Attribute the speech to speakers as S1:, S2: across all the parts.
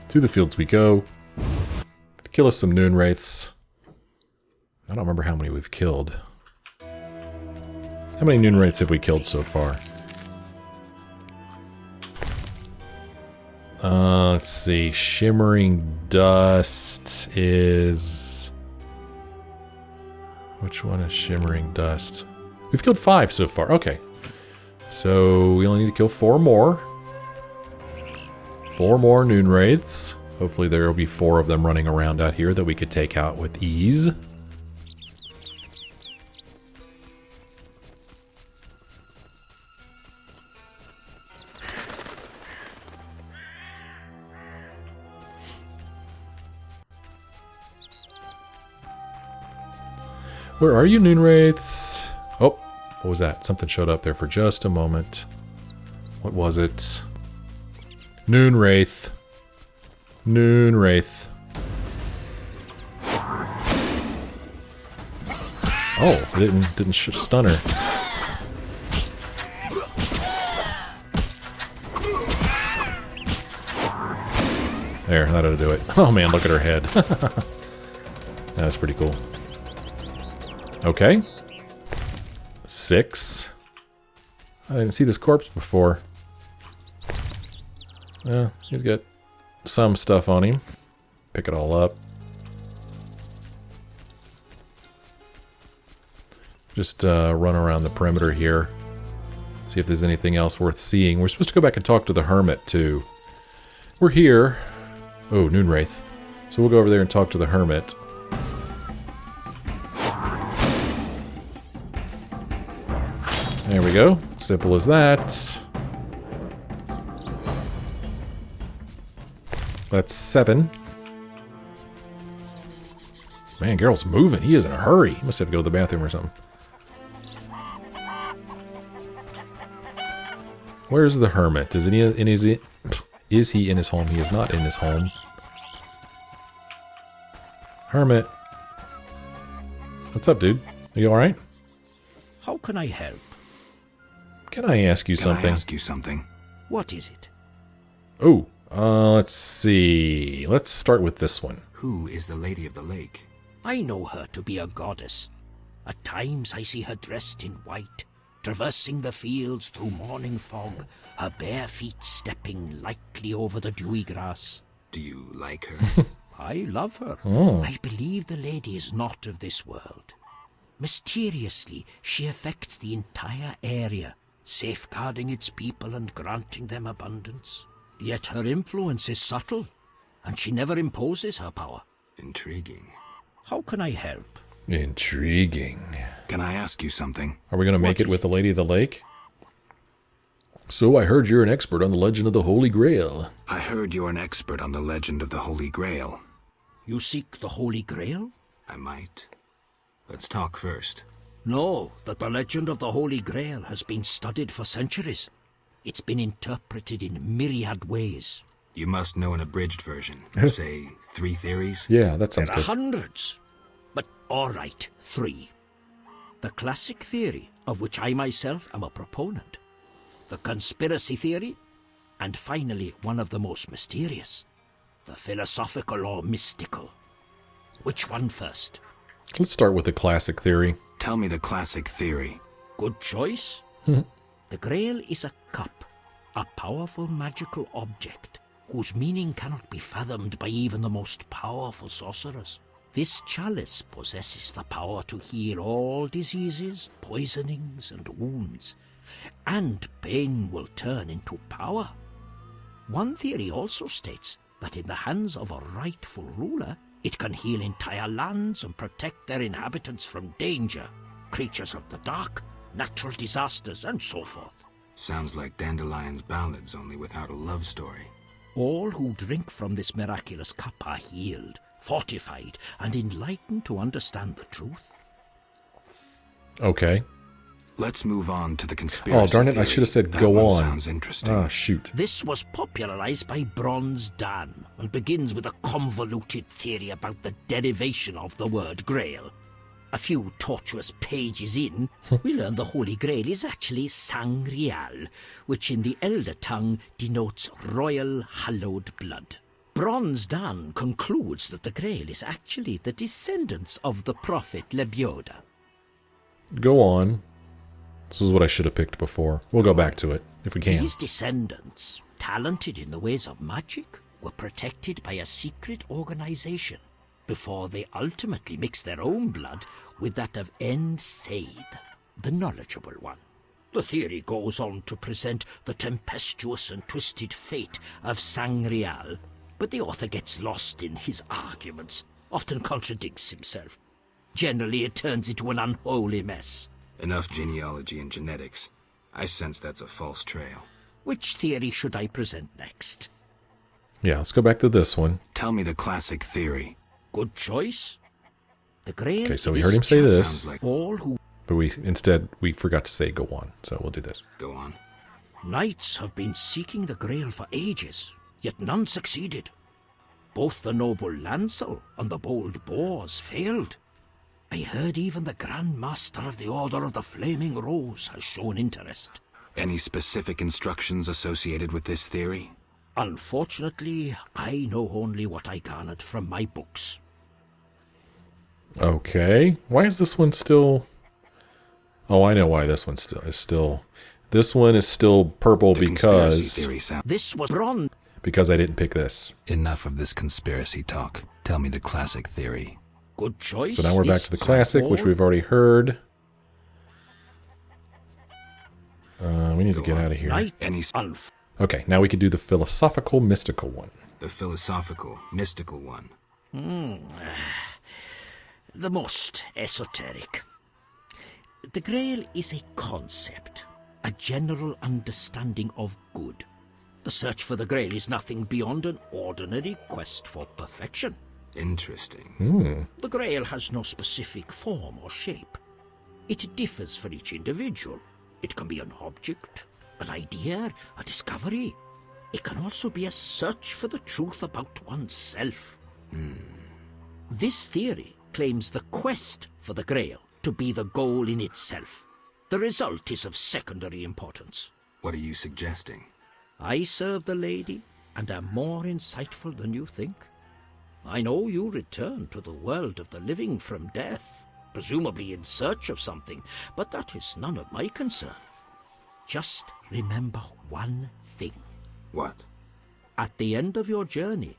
S1: To the fields we go. Kill us some noonwraiths. I don't remember how many we've killed. How many noonwraiths have we killed so far? Let's see. Shimmering dust is... Which one is shimmering dust? We've killed 5 so far. Okay. So we only need to kill 4 more. 4 more noonwraiths. Hopefully there will be 4 of them running around out here that we could take out with ease. Where are you, noonwraiths? Oh, what was that? Something showed up there for just a moment. What was it? Noonwraith. Noonwraith. Oh, it didn't stun her. There, that'll do it. Oh man, look at her head. That was pretty cool. Okay. 6. I didn't see this corpse before. Yeah, he's got some stuff on him. Pick it all up. Just run around the perimeter here. See if there's anything else worth seeing. We're supposed to go back and talk to the hermit, too. We're here. Oh, noonwraith. So we'll go over there and talk to the hermit. There we go. Simple as that. That's 7. Man, Geralt's moving. He is in a hurry. He must have to go to the bathroom or something. Where's the hermit? Is he in his home? He is not in his home. Hermit. What's up, dude? Are you alright?
S2: How can I help?
S1: Can I ask you something?
S2: What is it?
S1: Oh, let's see. Let's start with this one.
S3: Who is the Lady of the Lake?
S2: I know her to be a goddess. At times I see her dressed in white, traversing the fields through morning fog, her bare feet stepping lightly over the dewy grass.
S3: Do you like her?
S2: I love her.
S1: Oh.
S2: I believe the lady is not of this world. Mysteriously, she affects the entire area, safeguarding its people and granting them abundance. Yet her influence is subtle, and she never imposes her power.
S3: Intriguing.
S2: How can I help?
S1: Intriguing.
S3: Can I ask you something?
S1: Are we going to make it with the Lady of the Lake? So I heard you're an expert on the legend of the Holy Grail.
S3: I heard you're an expert on the legend of the Holy Grail.
S2: You seek the Holy Grail?
S3: I might. Let's talk first.
S2: Know that the legend of the Holy Grail has been studied for centuries. It's been interpreted in myriad ways.
S3: You must know an abridged version. Say, 3 theories?
S1: Yeah, that sounds
S2: There are
S1: good.
S2: hundreds. But all right, 3. The classic theory, of which I myself am a proponent. The conspiracy theory. And finally, one of the most mysterious. The philosophical or mystical. Which one first?
S1: Let's start with the classic theory.
S3: Tell me the classic theory.
S2: Good choice. The Grail is a cup, a powerful magical object, whose meaning cannot be fathomed by even the most powerful sorcerers. This chalice possesses the power to heal all diseases, poisonings, and wounds, and pain will turn into power. One theory also states that in the hands of a rightful ruler, it can heal entire lands and protect their inhabitants from danger, creatures of the dark, natural disasters, and so forth.
S3: Sounds like Dandelion's ballads, only without a love story.
S2: All who drink from this miraculous cup are healed, fortified, and enlightened to understand the truth.
S1: Okay.
S3: Let's move on to the conspiracy
S1: Oh, darn it, I
S3: theory.
S1: should have said
S3: That
S1: go
S3: one
S1: on.
S3: Sounds interesting.
S1: Ah, shoot.
S2: This was popularized by Bronze Dan and begins with a convoluted theory about the derivation of the word Grail. A few tortuous pages in, we learn the Holy Grail is actually Sangreal, which in the Elder tongue denotes royal hallowed blood. Bronze Dan concludes that the Grail is actually the descendants of the prophet Lebioda.
S1: Go on. This is what I should have picked before. We'll go back to it, if we can.
S2: These descendants, talented in the ways of magic, were protected by a secret organization before they ultimately mixed their own blood with that of Said, the knowledgeable one. The theory goes on to present the tempestuous and twisted fate of Sangreal, but the author gets lost in his arguments, often contradicts himself. Generally, it turns into an unholy mess.
S3: Enough genealogy and genetics. I sense that's a false trail.
S2: Which theory should I present next?
S1: Yeah, let's go back to this one.
S3: Tell me the classic theory.
S2: Good choice. The Grail.
S1: Okay, so we heard him say this,
S3: Sounds like
S2: all who
S1: but we forgot to say go on, so we'll do this.
S3: go on.
S2: knights have been seeking the Grail for ages, yet none succeeded. Both the noble Lancel and the bold Boars failed. I heard even the Grand Master of the Order of the Flaming Rose has shown interest.
S3: Any specific instructions associated with this theory?
S2: Unfortunately, I know only what I garnered from my books.
S1: Okay, why is this one still... Oh, I know why this one is still... This one is still purple
S3: The conspiracy
S1: because...
S3: theory sound.
S2: This was bronze.
S1: Because I didn't pick this.
S3: Enough of this conspiracy talk. Tell me the classic theory.
S2: Good choice.
S1: So now we're back
S2: This
S1: to the classic, which
S2: all-
S1: we've already heard. We need to get out of here.
S2: Knight
S3: Any
S1: Okay, now we can do the philosophical, mystical one.
S3: the philosophical, mystical one.
S2: The most esoteric. The Grail is a concept, a general understanding of good. The search for the Grail is nothing beyond an ordinary quest for perfection.
S3: Interesting.
S2: The Grail has no specific form or shape. It differs for each individual. It can be an object, an idea, a discovery. It can also be a search for the truth about oneself. This theory claims the quest for the Grail to be the goal in itself. The result is of secondary importance.
S3: What are you suggesting?
S2: I serve the lady and am more insightful than you think. I know you return to the world of the living from death, presumably in search of something, but that is none of my concern. Just remember one thing.
S3: What?
S2: At the end of your journey,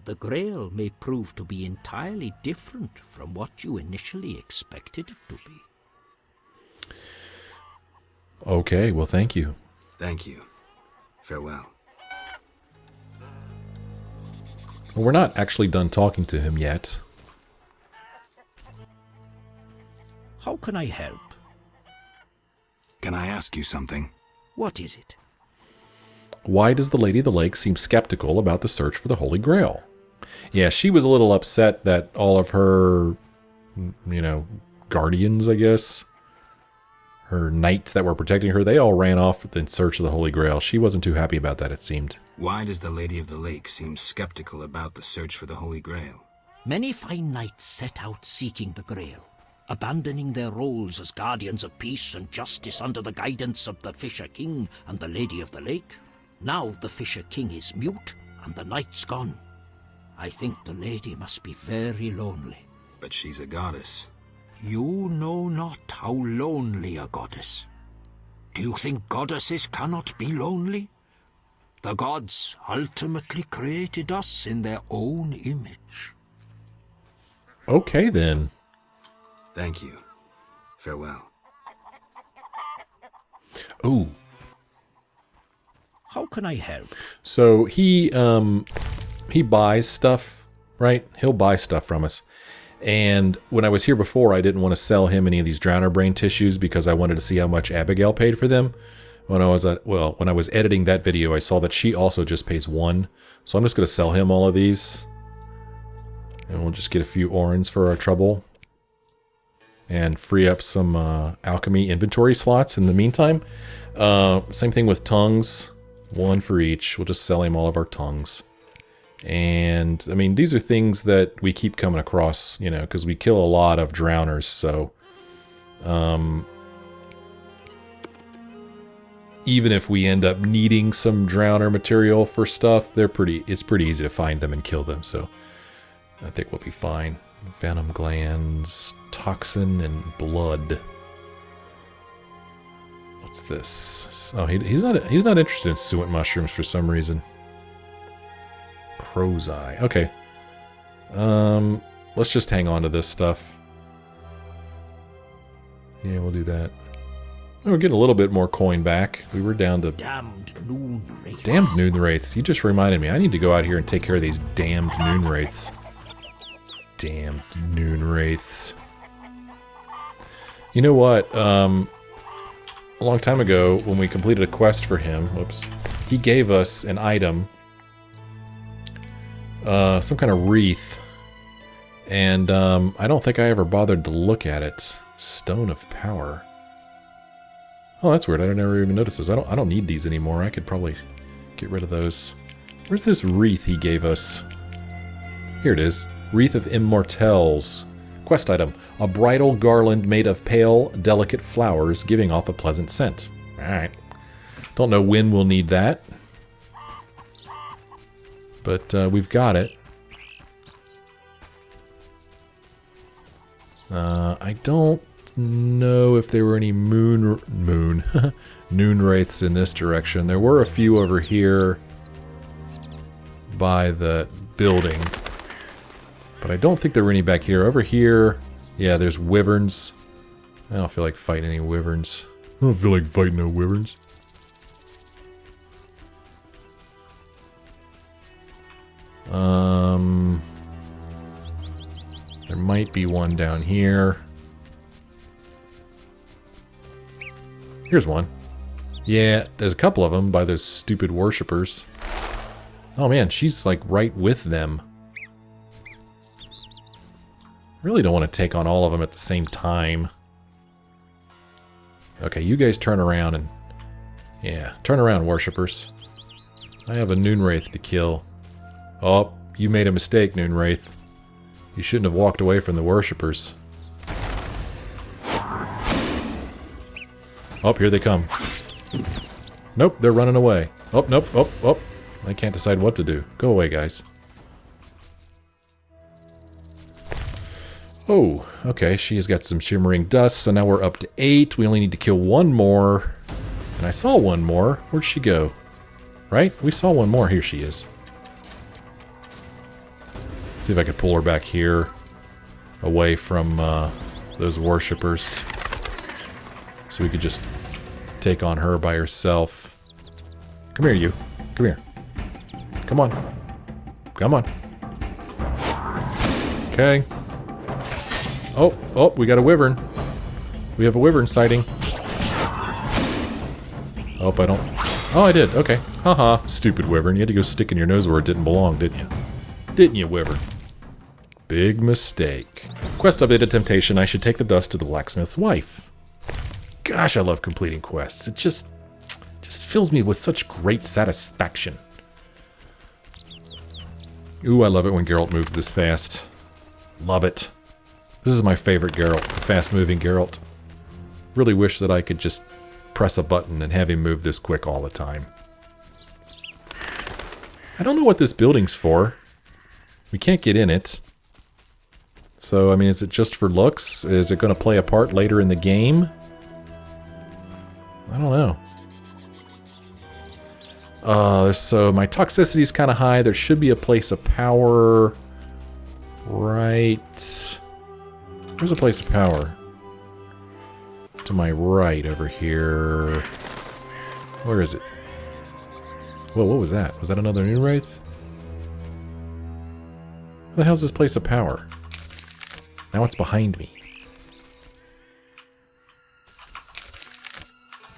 S2: the Grail may prove to be entirely different from what you initially expected it to be.
S1: Okay, well, thank you.
S3: Thank you. Farewell.
S1: Well, we're not actually done talking to him yet.
S2: How can I help?
S3: Can I ask you something?
S2: What is it?
S1: Why does the Lady of the Lake seem skeptical about the search for the Holy Grail? Yeah, she was a little upset that all of her, guardians, I guess, her knights that were protecting her, they all ran off in search of the Holy Grail. She wasn't too happy about that, it seemed.
S3: Why does the Lady of the Lake seem skeptical about the search for the Holy Grail?
S2: Many fine knights set out seeking the Grail, abandoning their roles as guardians of peace and justice under the guidance of the Fisher King and the Lady of the Lake. Now the Fisher King is mute and the knight's gone. I think the lady must be very lonely.
S3: But she's a goddess.
S2: You know not how lonely a goddess. Do you think goddesses cannot be lonely? The gods ultimately created us in their own image.
S1: Okay, then.
S3: Thank you. Farewell.
S1: Ooh.
S2: How can I help?
S1: So he buys stuff, right? He'll buy stuff from us. And when I was here before, I didn't want to sell him any of these drowner brain tissues because I wanted to see how much Abigail paid for them. When I was editing that video, I saw that she also just pays 1. So I'm just going to sell him all of these. And we'll just get a few orens for our trouble. And free up some alchemy inventory slots in the meantime. Same thing with tongues. 1 for each. We'll just sell him all of our tongues. And, I mean, these are things that we keep coming across, because we kill a lot of drowners, so... even if we end up needing some drowner material for stuff, it's pretty easy to find them and kill them, so I think we'll be fine. Venom glands, toxin, and blood. What's this? Oh, he's not interested in suet mushrooms for some reason. Crow's eye. Okay. Let's just hang on to this stuff. Yeah, we'll do that. We're getting a little bit more coin back. We were down to...
S2: Damned noonwraiths.
S1: Damned noonwraiths. You just reminded me. I need to go out here and take care of these damned noonwraiths. Damned noonwraiths. You know what? A long time ago, when we completed a quest for him, whoops, he gave us an item. Some kind of wreath. And I don't think I ever bothered to look at it. Stone of Power. Oh, that's weird. I never even noticed those. I don't need these anymore. I could probably get rid of those. Where's this wreath he gave us? Here it is. Wreath of Immortelles. Quest item. A bridal garland made of pale, delicate flowers, giving off a pleasant scent. Alright. Don't know when we'll need that. But we've got it. I don't know if there were any noonwraiths in this direction. There were a few over here by the building, but I don't think there were any back here. Over here, yeah, there's wyverns. I don't feel like fighting any wyverns. I don't feel like fighting no wyverns. There might be one down here. Here's one. Yeah, there's a couple of them by those stupid worshippers. Oh man, she's like right with them. Really don't want to take on all of them at the same time. Okay, you guys turn around and... Yeah, turn around, worshippers. I have a noonwraith to kill. Oh, you made a mistake, noonwraith. You shouldn't have walked away from the worshippers. Oh, here they come. Nope, they're running away. Oh, nope, oh, oh. I can't decide what to do. Go away, guys. Oh, okay, she's got some shimmering dust, so now we're up to 8. We only need to kill one more. And I saw one more. Where'd she go? Right? We saw one more. Here she is. See if I could pull her back here, away from those worshippers, so we could just take on her by herself. Come here, you. Come here. Come on. Come on. Okay. Oh, oh, we got a wyvern. We have a wyvern sighting. Oh, I don't... Oh, I did. Okay. Haha. Stupid wyvern. You had to go stick in your nose where it didn't belong, didn't you? Didn't you, wyvern? Big mistake. Quest updated temptation. I should take the dust to the blacksmith's wife. Gosh, I love completing quests. It just fills me with such great satisfaction. Ooh, I love it when Geralt moves this fast. Love it. This is my favorite Geralt, fast-moving Geralt. Really wish that I could just press a button and have him move this quick all the time. I don't know what this building's for. We can't get in it. So, I mean, is it just for looks? Is it going to play a part later in the game? I don't know. So my toxicity is kind of high. There should be a place of power. Right. Where's a place of power? To my right over here. Where is it? Whoa, what was that? Was that another noonwraith? Where the hell's this place of power? Now it's behind me.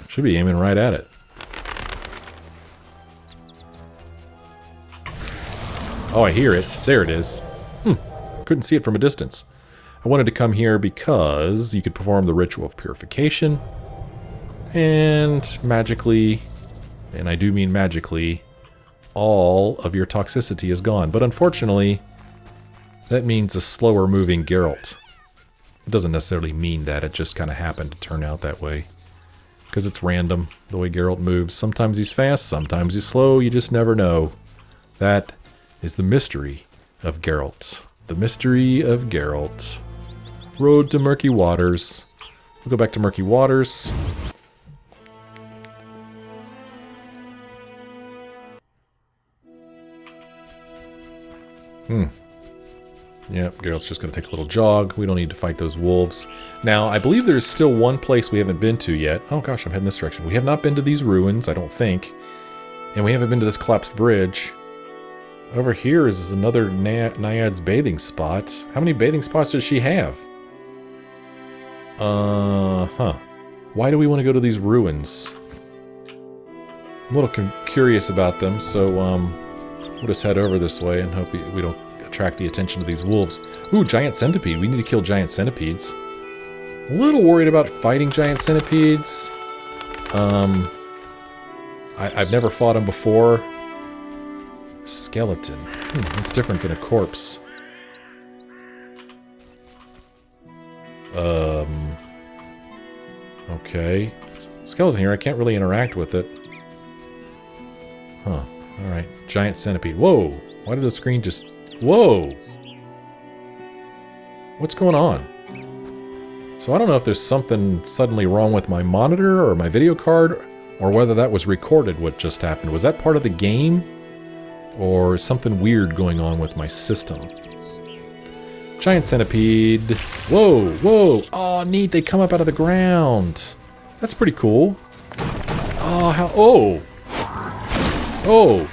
S1: Should be aiming right at it. Oh, I hear it. There it is. Couldn't see it from a distance. I wanted to come here because you could perform the ritual of purification. And magically, and I do mean magically, all of your toxicity is gone. But unfortunately, that means a slower moving Geralt. It doesn't necessarily mean that, it just kind of happened to turn out that way. because it's random, the way Geralt moves. Sometimes he's fast, sometimes he's slow, you just never know. That is the mystery of Geralt. The mystery of Geralt. Road to Murky Waters. We'll go back to Murky Waters. Yep, Geralt's just going to take a little jog. We don't need to fight those wolves. Now, I believe there's still one place we haven't been to yet. Oh gosh, I'm heading this direction. We have not been to these ruins, I don't think. And we haven't been to this collapsed bridge. Over here is another Naiad's bathing spot. How many bathing spots does she have? Why do we want to go to these ruins? I'm a little curious about them, so we'll just head over this way and hope we don't attract the attention of these wolves. Ooh, giant centipede. We need to kill giant centipedes. A little worried about fighting giant centipedes. I've never fought them before. Skeleton. That's different than a corpse. Okay. Skeleton here, I can't really interact with it. Huh. Alright. Giant centipede. Whoa! Why did the screen just... Whoa! What's going on? So I don't know if there's something suddenly wrong with my monitor or my video card, or whether that was recorded what just happened. Was that part of the game? Or something weird going on with my system? Giant centipede. Whoa, whoa. Oh, neat. They come up out of the ground. That's pretty cool. Oh, how... Oh! Oh!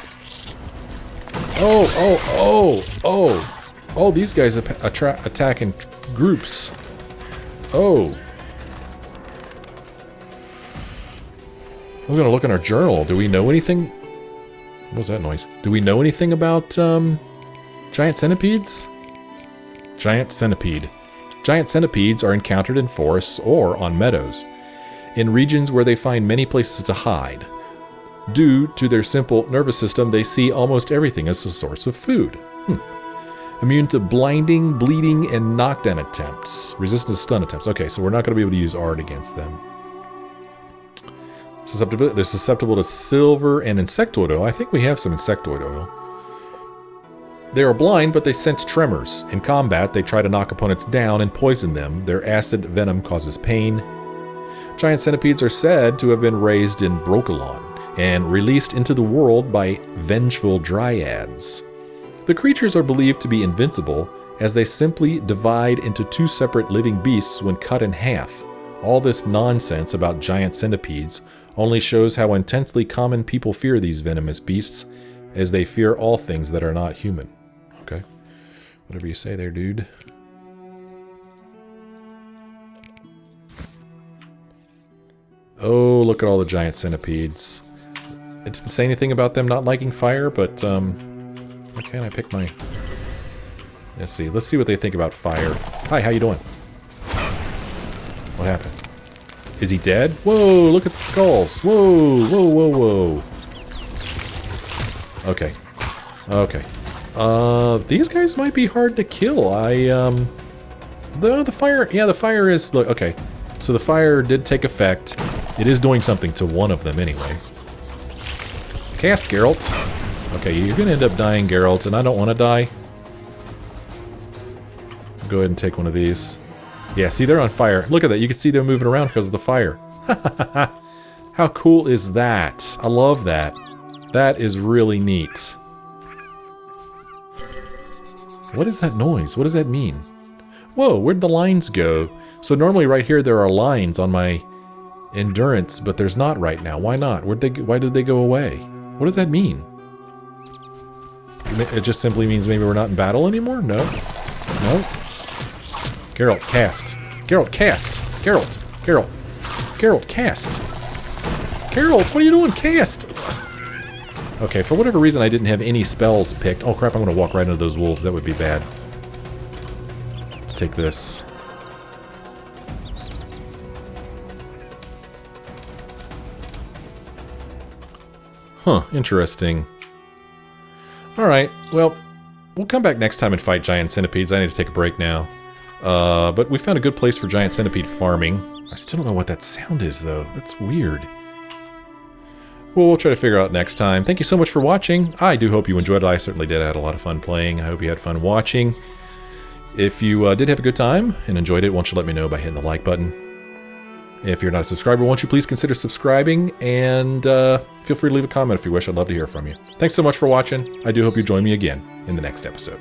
S1: Oh, these guys attack in groups. Oh. I was going to look in our journal. Do we know anything? What was that noise? Do we know anything about giant centipedes? Giant centipede. Giant centipedes are encountered in forests or on meadows, in regions where they find many places to hide. Due to their simple nervous system, they see almost everything as a source of food. Immune to blinding, bleeding, and knockdown attempts. Resistant to stun attempts. Okay, so we're not going to be able to use art against them. They're susceptible to silver and insectoid oil. I think we have some insectoid oil. They are blind, but they sense tremors. In combat, they try to knock opponents down and poison them. Their acid venom causes pain. Giant centipedes are said to have been raised in Brokilon and released into the world by vengeful dryads. The creatures are believed to be invincible, as they simply divide into two separate living beasts when cut in half. All this nonsense about giant centipedes only shows how intensely common people fear these venomous beasts, as they fear all things that are not human. Okay. Whatever you say there, dude. Oh, look at all the giant centipedes. It didn't say anything about them not liking fire, but, okay, I pick my... Let's see what they think about fire. Hi, how you doing? What happened? Is he dead? Whoa, look at the skulls. Whoa, whoa, whoa, whoa. Okay. Okay. These guys might be hard to kill. The fire, yeah, the fire is, look, okay. So the fire did take effect. It is doing something to one of them anyway. Cast, Geralt. Okay, you're gonna end up dying, Geralt, and I don't want to die. Go ahead and take one of these. Yeah, see, they're on fire. Look at that. You can see they're moving around because of the fire. How cool is that? I love that. That is really neat. What is that noise? What does that mean? Whoa, where'd the lines go? So normally right here there are lines on my endurance, but there's not right now. Why not? Why did they go away? What does that mean? It just simply means maybe we're not in battle anymore? No. No? Geralt, cast. Geralt, cast. Geralt. Geralt. Geralt, cast. Geralt, what are you doing? Cast! Okay, for whatever reason I didn't have any spells picked. Oh crap, I'm gonna walk right into those wolves. That would be bad. Let's take this. Huh, interesting. Alright, well, we'll come back next time and fight giant centipedes. I need to take a break now. But we found a good place for giant centipede farming. I still don't know what that sound is, though. That's weird. Well, we'll try to figure out next time. Thank you so much for watching. I do hope you enjoyed it. I certainly did. I had a lot of fun playing. I hope you had fun watching. If you did have a good time and enjoyed it, won't you let me know by hitting the like button? If you're not a subscriber, won't you please consider subscribing? And feel free to leave a comment if you wish. I'd love to hear from you. Thanks so much for watching. I do hope you join me again in the next episode.